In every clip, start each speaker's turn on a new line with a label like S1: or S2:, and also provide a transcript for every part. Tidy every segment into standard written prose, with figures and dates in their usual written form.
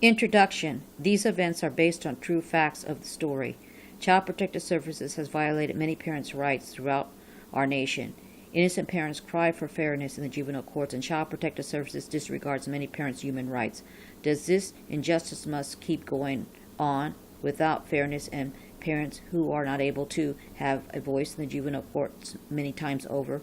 S1: Introduction. These events are based on true facts of the story. Child Protective Services has violated many parents' rights throughout our nation. Innocent parents cry for fairness in the juvenile courts, and Child Protective Services disregards many parents' human rights. Does this injustice must keep going on without fairness and parents who are not able to have a voice in the juvenile courts many times over?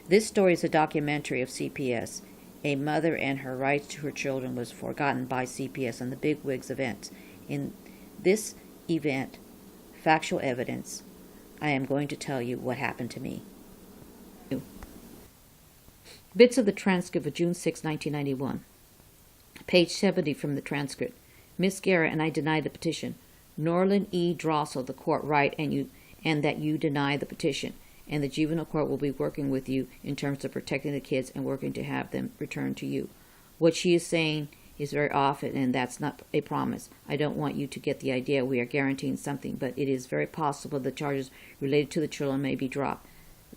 S1: This story is a documentary of CPS. A mother and her rights to her children was forgotten by CPS and the bigwigs events. In this event, factual evidence, I am going to tell you what happened to me. Bits of the transcript of June 6, 1991. Page 70 from the transcript. Miss Guerra and I denied the petition. Norland E. Drossel, the court, right, and that you deny the petition, and the juvenile court will be working with you in terms of protecting the kids and working to have them returned to you. What she is saying is very often, and that's not a promise. I don't want you to get the idea we are guaranteeing something, but it is very possible the charges related to the children may be dropped.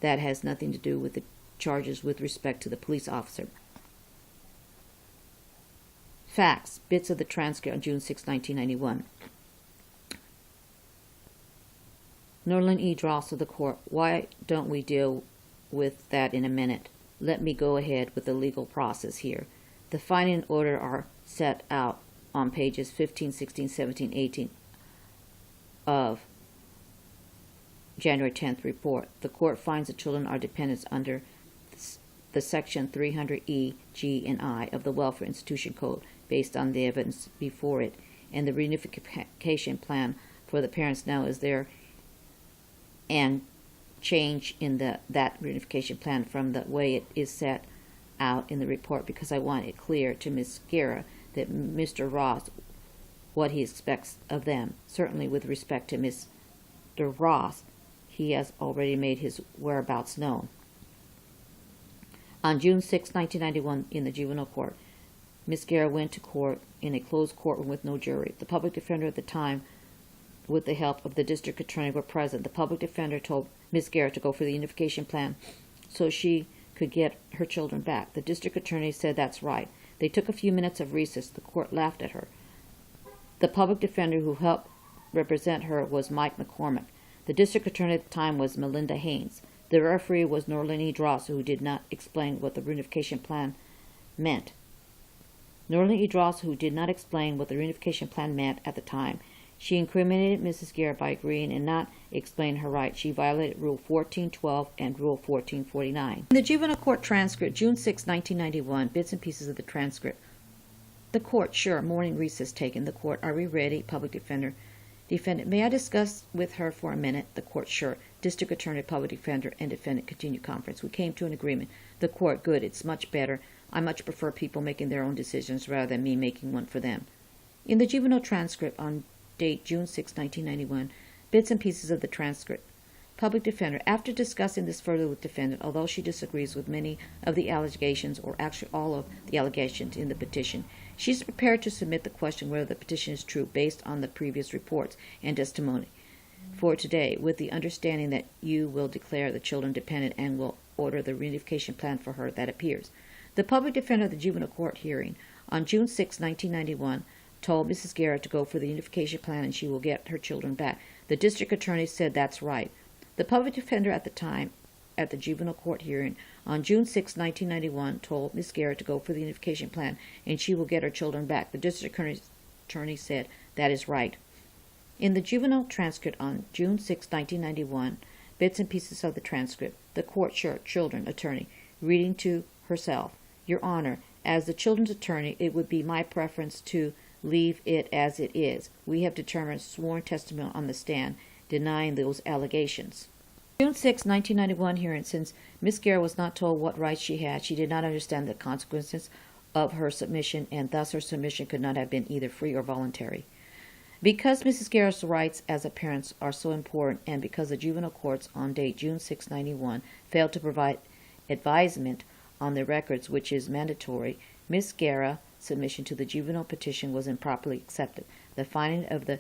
S1: That has nothing to do with the charges with respect to the police officer. Facts. Bits of the transcript on June 6, 1991. Norland E. Drossel, the court. Why don't we deal with that in a minute? Let me go ahead with the legal process here. The finding and order are set out on pages 15, 16, 17, 18 of January 10th report. The court finds the children are dependents under the section 300E, G, and I of the Welfare Institution Code based on the evidence before it, and the reunification plan for the parents now is there, and change in that reunification plan from the way it is set out in the report, because I want it clear to Ms. Guerra that Mr. Ross, what he expects of them. Certainly with respect to Mr. Ross, he has already made his whereabouts known. On June 6, 1991, in the juvenile court, Ms. Guerra went to court in a closed courtroom with no jury. The public defender at the time, with the help of the district attorney, were present. The public defender told Ms. Guerra to go for the unification plan so she could get her children back. The district attorney said that's right. They took a few minutes of recess. The court laughed at her. The public defender who helped represent her was Mike McCormick. The district attorney at the time was Melinda Haynes. The referee was Norland E. Drossel, who did not explain what the reunification plan meant. Norland E. Drossel, who did not explain what the reunification plan meant at the time. She incriminated Mrs. Guerra by agreeing and not explaining her rights. She violated Rule 1412 and Rule 1449. In the juvenile court transcript, June 6, 1991, bits and pieces of the transcript. The court, sure, morning recess taken. The court, are we ready? Public defender. Defendant, may I discuss with her for a minute? The court, sure. District attorney, public defender, and defendant continue conference. We came to an agreement. The court, good, it's much better. I much prefer people making their own decisions rather than me making one for them. In the juvenile transcript on date June 6, 1991, bits and pieces of the transcript. Public defender, after discussing this further with defendant, although she disagrees with many of the allegations, or actually all of the allegations in the petition, she's prepared to submit the question whether the petition is true based on the previous reports and testimony for today, with the understanding that you will declare the children dependent and will order the reunification plan for her that appears. The public defender of the juvenile court hearing on June 6, 1991, told Mrs. Guerra to go for the unification plan and she will get her children back. The district attorney said that's right. The public defender at the time at the juvenile court hearing on June 6, 1991, told Ms. Guerra to go for the unification plan and she will get her children back. The district attorney said that is right. In the juvenile transcript on June 6, 1991, bits and pieces of the transcript. The court, sure, children attorney, reading to herself. Your Honor, as the children's attorney, it would be my preference to leave it as it is. We have determined sworn testimony on the stand denying those allegations. June 6, 1991 hearing, since Ms. Guerra was not told what rights she had, she did not understand the consequences of her submission, and thus her submission could not have been either free or voluntary. Because Mrs. Guerra's rights as a parent are so important, and because the juvenile courts on date June 6, 1991 failed to provide advisement on the records, which is mandatory, Ms. Guerra's submission to the juvenile petition was improperly accepted. The finding of the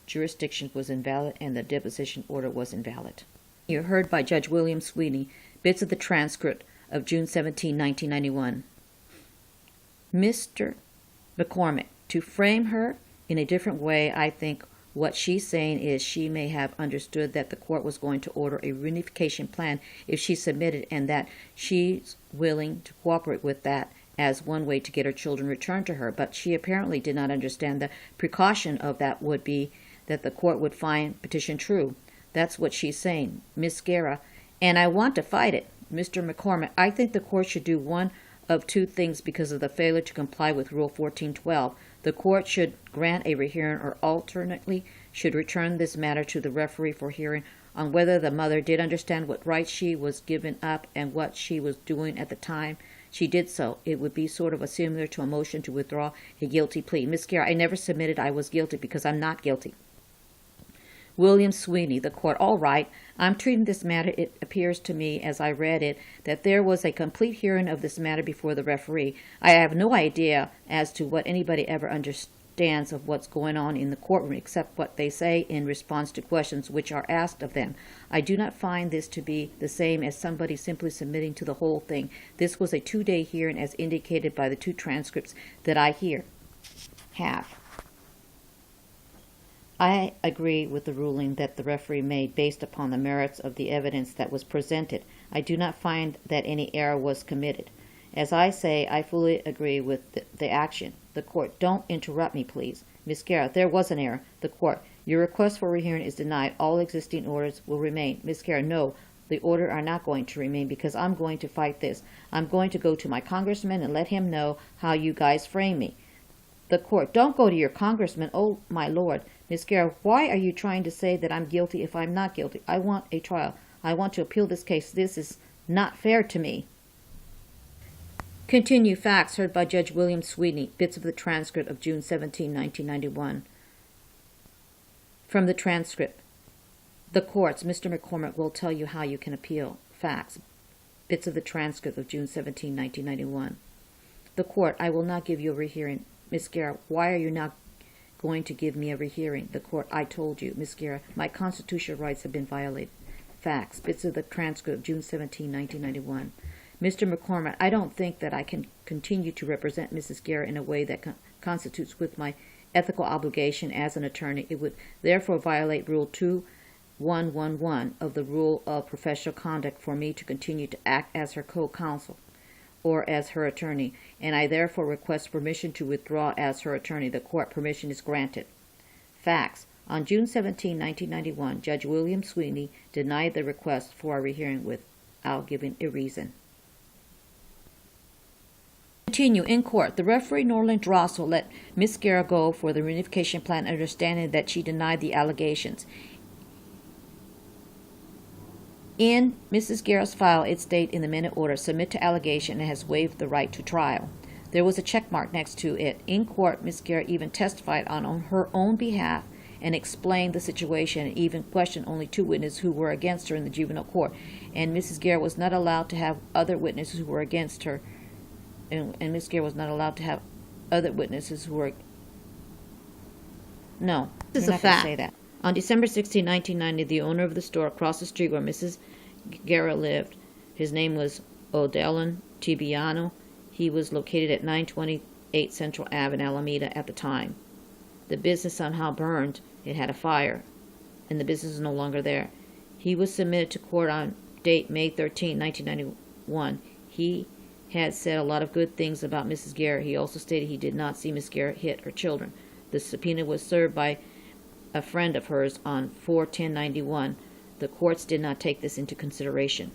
S1: jurisdiction was invalid and the deposition order was invalid. You heard by Judge William Sweeney, bits of the transcript of June 17, 1991. Mr. McCormick, To frame her in a different way, I think what she's saying is she may have understood that the court was going to order a reunification plan if she submitted, and that she's willing to cooperate with that as one way to get her children returned to her. But she apparently did not understand the precaution of that would be that the court would find petition true. That's what she's saying, Miss Guerra, and I want to fight it. Mr. McCormick, I think the court should do one of two things because of the failure to comply with Rule 1412. The court should grant a rehearing, or alternately should return this matter to the referee for hearing on whether the mother did understand what rights she was given up and what she was doing at the time she did so. It would be sort of similar to a motion to withdraw a guilty plea. Miss Guerra, I never submitted I was guilty because I'm not guilty. William Sweeney, the court, all right, I'm treating this matter, it appears to me as I read it, that there was a complete hearing of this matter before the referee. I have no idea as to what anybody ever understands of what's going on in the courtroom except what they say in response to questions which are asked of them. I do not find this to be the same as somebody simply submitting to the whole thing. This was a 2-day hearing as indicated by the 2 transcripts that I have. I agree with the ruling that the referee made based upon the merits of the evidence that was presented. I do not find that any error was committed. As I say, I fully agree with the action. The court, don't interrupt me, please. Miss Guerra, there was an error. The court, your request for rehearing is denied. All existing orders will remain. Miss Guerra, no, the order are not going to remain because I'm going to fight this. I'm going to go to my congressman and let him know how you guys frame me. The court, don't go to your congressman. Oh, my lord. Miss Guerra, why are you trying to say that I'm guilty if I'm not guilty? I want a trial. I want to appeal this case. This is not fair to me. Continue. Facts heard by Judge William Sweeney. Bits of the transcript of June 17, 1991. From the transcript. The courts, Mr. McCormick will tell you how you can appeal. Facts. Bits of the transcript of June 17, 1991. The court, I will not give you a rehearing. Miss Guerra, why are you not going to give me a rehearing? The court, I told you. Miss Guerra, my constitutional rights have been violated. Facts. Bits of the transcript of June 17, 1991. Mr. McCormick, I don't think that I can continue to represent Mrs. Guerra in a way that constitutes with my ethical obligation as an attorney. It would therefore violate Rule 2111 of the Rule of Professional Conduct for me to continue to act as her co-counsel or as her attorney, and I therefore request permission to withdraw as her attorney. The court, permission is granted. Facts. On June 17, 1991, Judge William Sweeney denied the request for a rehearing without giving a reason. Continue. In court, the referee Norland Drossel let Miss Guerra go for the reunification plan, understanding that she denied the allegations. In Mrs. Guerra's file, it stated in the minute order, submit to allegation and has waived the right to trial. There was a check mark next to it. In court, Miss Guerra even testified on her own behalf and explained the situation and even questioned only 2 witnesses who were against her in the juvenile court. And Mrs. Guerra was not allowed to have other witnesses who were against her. And Miss Guerra was not allowed to have other witnesses who were... No, this is a fact. Say that. On December 16, 1990, the owner of the store across the street where Mrs. Guerra lived, his name was Odelon Tibiano. He was located at 928 Central Ave in Alameda at the time. The business somehow burned. It had a fire, and the business is no longer there. He was submitted to court on date May 13, 1991. He had said a lot of good things about Mrs. Guerra. He also stated he did not see Miss Guerra hit her children. The subpoena was served by a friend of hers on 4/10/91. The courts did not take this into consideration.